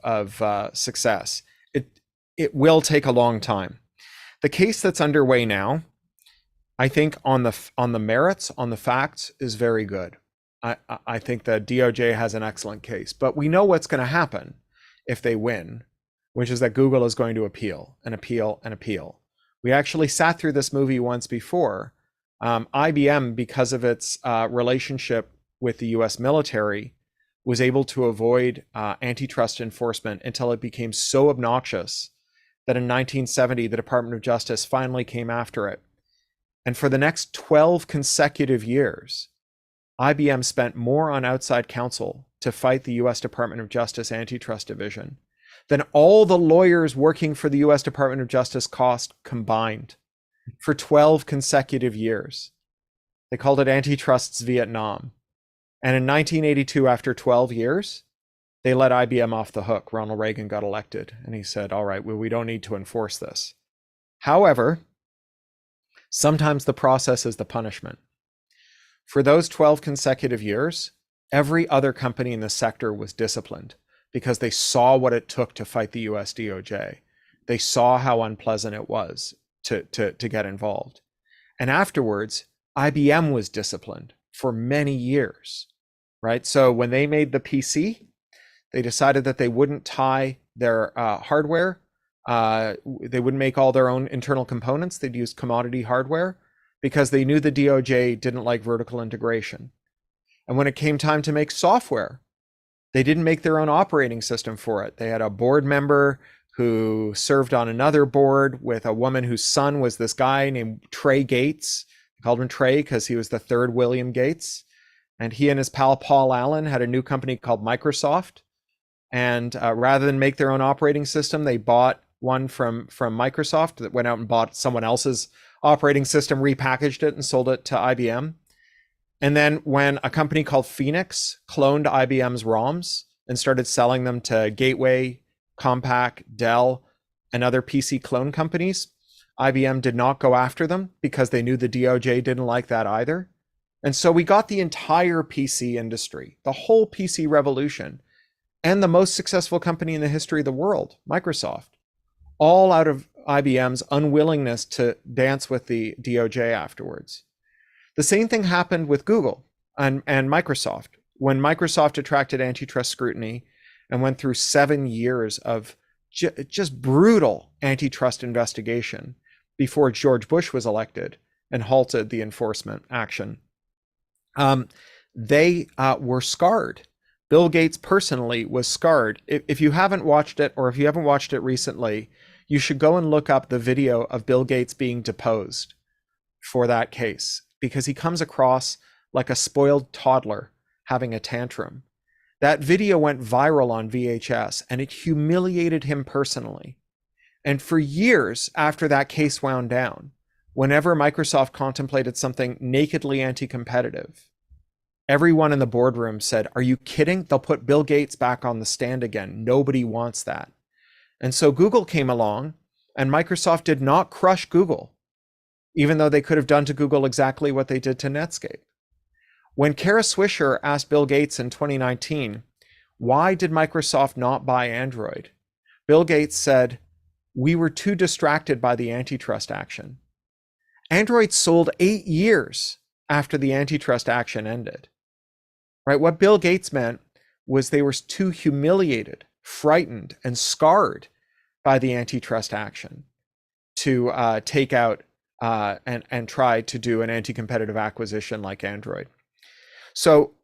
success. It will take a long time. The case that's underway now, I think on the merits, on the facts, is very good. I think the DOJ has an excellent case, but we know what's going to happen if they win, which is that Google is going to appeal and appeal and appeal. We actually sat through this movie once before. IBM, because of its relationship with the US military, was able to avoid antitrust enforcement until it became so obnoxious that in 1970, the Department of Justice finally came after it. And for the next 12 consecutive years, IBM spent more on outside counsel to fight the US Department of Justice Antitrust Division than all the lawyers working for the US Department of Justice cost combined for 12 consecutive years. They called it Antitrust's Vietnam. And in 1982, after 12 years, they let IBM off the hook. Ronald Reagan got elected, and he said, all right, well, we don't need to enforce this. However, sometimes the process is the punishment. For those 12 consecutive years, every other company in the sector was disciplined because they saw what it took to fight the US DOJ. They saw how unpleasant it was to get involved. And afterwards, IBM was disciplined for many years, right? So when they made the PC, they decided that they wouldn't tie their hardware. They wouldn't make all their own internal components. They'd use commodity hardware because they knew the DOJ didn't like vertical integration. And when it came time to make software, they didn't make their own operating system for it. They had a board member who served on another board with a woman whose son was this guy named Trey Gates. They called him Trey because he was the third William Gates. And he and his pal Paul Allen had a new company called Microsoft. And rather than make their own operating system, they bought one from Microsoft that went out and bought someone else's operating system, repackaged it, and sold it to IBM. And then when a company called Phoenix cloned IBM's ROMs and started selling them to Gateway, Compaq, Dell, and other PC clone companies, IBM did not go after them because they knew the DOJ didn't like that either. And so we got the entire PC industry, the whole PC revolution, and the most successful company in the history of the world, Microsoft, all out of IBM's unwillingness to dance with the DOJ afterwards. The same thing happened with Google and Microsoft. When Microsoft attracted antitrust scrutiny and went through 7 years of just brutal antitrust investigation before George Bush was elected and halted the enforcement action. they were scarred. Bill Gates personally was scarred. If you haven't watched it, or if you haven't watched it recently, you should go and look up the video of Bill Gates being deposed for that case, because he comes across like a spoiled toddler having a tantrum. That video went viral on VHS, and it humiliated him personally. And for years after that case wound down, whenever Microsoft contemplated something nakedly anti-competitive, everyone in the boardroom said, "Are you kidding? They'll put Bill Gates back on the stand again. Nobody wants that." And so Google came along, and Microsoft did not crush Google, even though they could have done to Google exactly what they did to Netscape. When Kara Swisher asked Bill Gates in 2019, why did Microsoft not buy Android? Bill Gates said, "We were too distracted by the antitrust action." Android sold 8 years after the antitrust action ended. Right? What Bill Gates meant was they were too humiliated, frightened, and scarred by the antitrust action to take out and try to do an anti-competitive acquisition like Android. So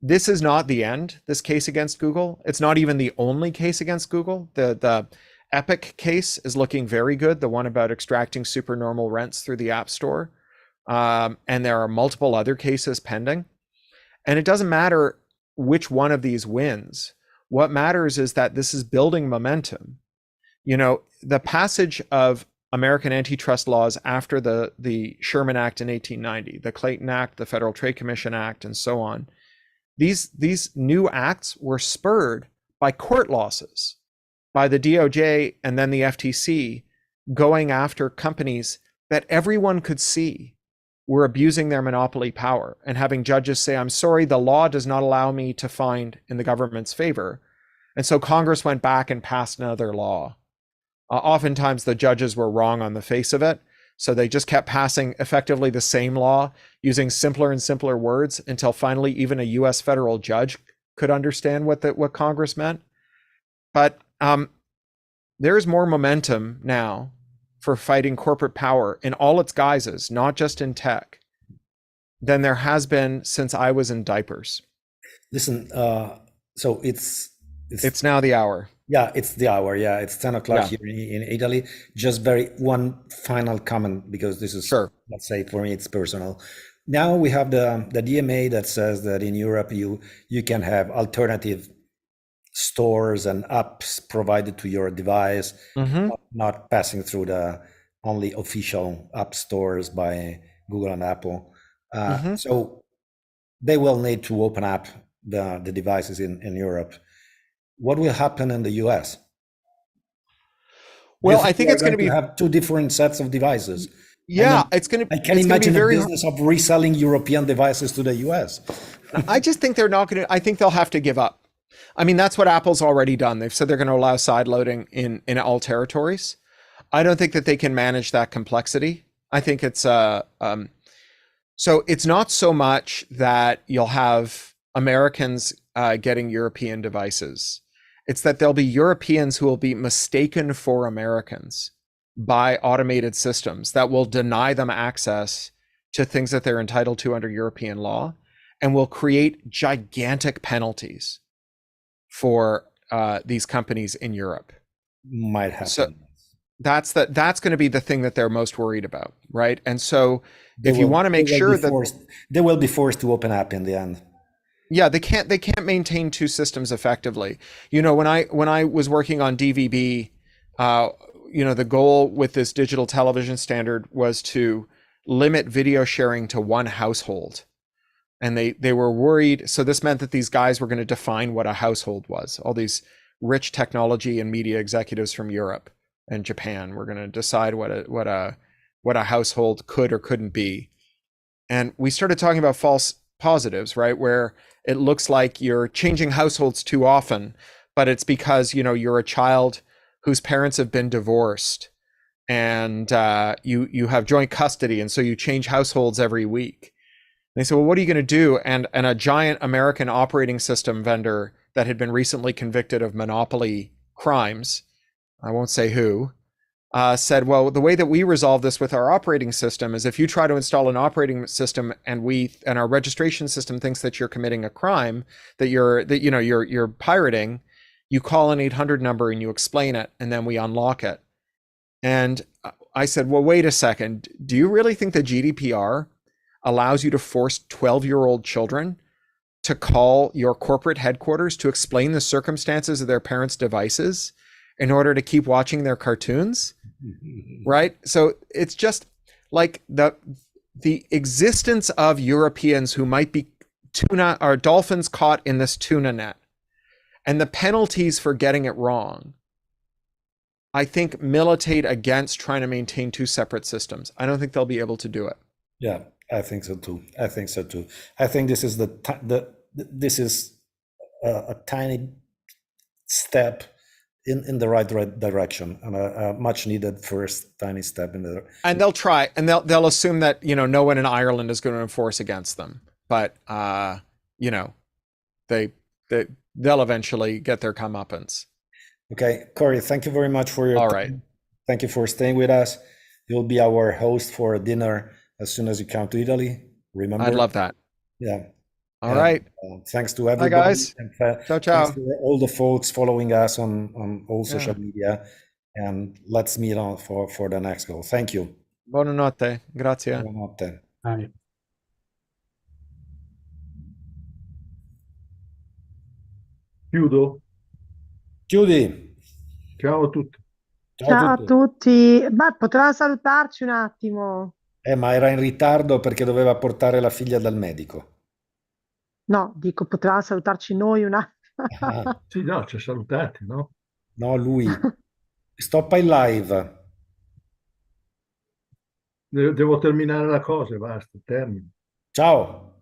this is not the end, this case against Google. It's not even the only case against Google. The Epic case is looking very good, the one about extracting supernormal rents through the App Store. And there are multiple other cases pending. And it doesn't matter which one of these wins. What matters is that this is building momentum. You know, the passage of American antitrust laws after the Sherman Act in 1890, the Clayton Act, the Federal Trade Commission Act, and so on. These new acts were spurred by court losses, by the DOJ and then the FTC going after companies that everyone could see were abusing their monopoly power, and having judges say, "I'm sorry, the law does not allow me to find in the government's favor." And so Congress went back and passed another law. Oftentimes the judges were wrong on the face of it, so they just kept passing effectively the same law using simpler and simpler words until finally even a US federal judge could understand what Congress meant. But there's more momentum now for fighting corporate power in all its guises, not just in tech, than there has been since I was in diapers.
Listen, so it's
now the hour.
Yeah, it's the hour. Yeah, it's 10 o'clock
Yeah.
here in Italy. Just one final comment, because this is,
Sure.
let's say for me, it's personal. Now we have the DMA that says that in Europe you can have alternative stores and apps provided to your device, not passing through the only official app stores by Google and Apple. So they will need to open up the devices in Europe. What will happen in the US?
Well, I think it's going to
have two different sets of devices.
Yeah, it's going to.
I can imagine the business of reselling European devices to the US.
I just think they're not going to. I think they'll have to give up. I mean, that's what Apple's already done. They've said they're going to allow side loading in all territories. I don't think that they can manage that complexity. I think it's so it's not so much that you'll have Americans getting European devices. It's that there'll be Europeans who will be mistaken for Americans by automated systems that will deny them access to things that they're entitled to under European law, and will create gigantic penalties for these companies in Europe.
Might happen.
So that's going to be the thing that they're most worried about, right? And so if you want to make sure that
they will be forced to open up in the end.
Yeah, they can't maintain two systems effectively. You know, when I was working on DVB, you know, the goal with this digital television standard was to limit video sharing to one household. And they were worried. So this meant that these guys were going to define what a household was. All these rich technology and media executives from Europe and Japan were going to decide what a household could or couldn't be. And we started talking about false positives, right? Where it looks like you're changing households too often, but it's because, you know, you're a child whose parents have been divorced, and you have joint custody, and so you change households every week. And they said, well, what are you going to do? And a giant American operating system vendor that had been recently convicted of monopoly crimes, I won't say who, said, well, the way that we resolve this with our operating system is if you try to install an operating system and our registration system thinks that you're committing a crime, that you're pirating, you call an 800 number and you explain it, and then we unlock it. And I said, well, wait a second. Do you really think that GDPR allows you to force 12-year-old children to call your corporate headquarters to explain the circumstances of their parents' devices in order to keep watching their cartoons? Right? So it's just like the existence of Europeans who might be tuna or dolphins caught in this tuna net, and the penalties for getting it wrong, I think militate against trying to maintain two separate systems. I don't think they'll be able to do it.
Yeah, I think so too. I think this is this is a tiny step in the right direction, and a much needed first tiny step in the.
And they'll try, and they'll assume that no one in Ireland is going to enforce against them, but they'll eventually get their comeuppance.
Okay, Cory, thank you very much for your
All
time.
right.
Thank you for staying with us. You'll be our host for dinner as soon as you come to Italy. Remember?
I'd love that.
Yeah.
All right.
Thanks to everybody.
Bye, guys.
And,
Ciao, ciao.
Thanks to all the folks following us on all social media. And let's meet on for the next goal. Thank you.
Buonanotte. Grazie.
Buonanotte.
Bye.
Chiudo.
Chiudi.
Ciao a tutti.
Ciao a tutti. Ma potrà salutarci un attimo?
Ma era in ritardo perché doveva portare la figlia dal medico.
No, dico, potrà salutarci noi un attimo.
Ah,
Sì, no, ci ha salutati, no?
no, lui. Stoppa il live.
Devo terminare la cosa e basta, termino.
Ciao.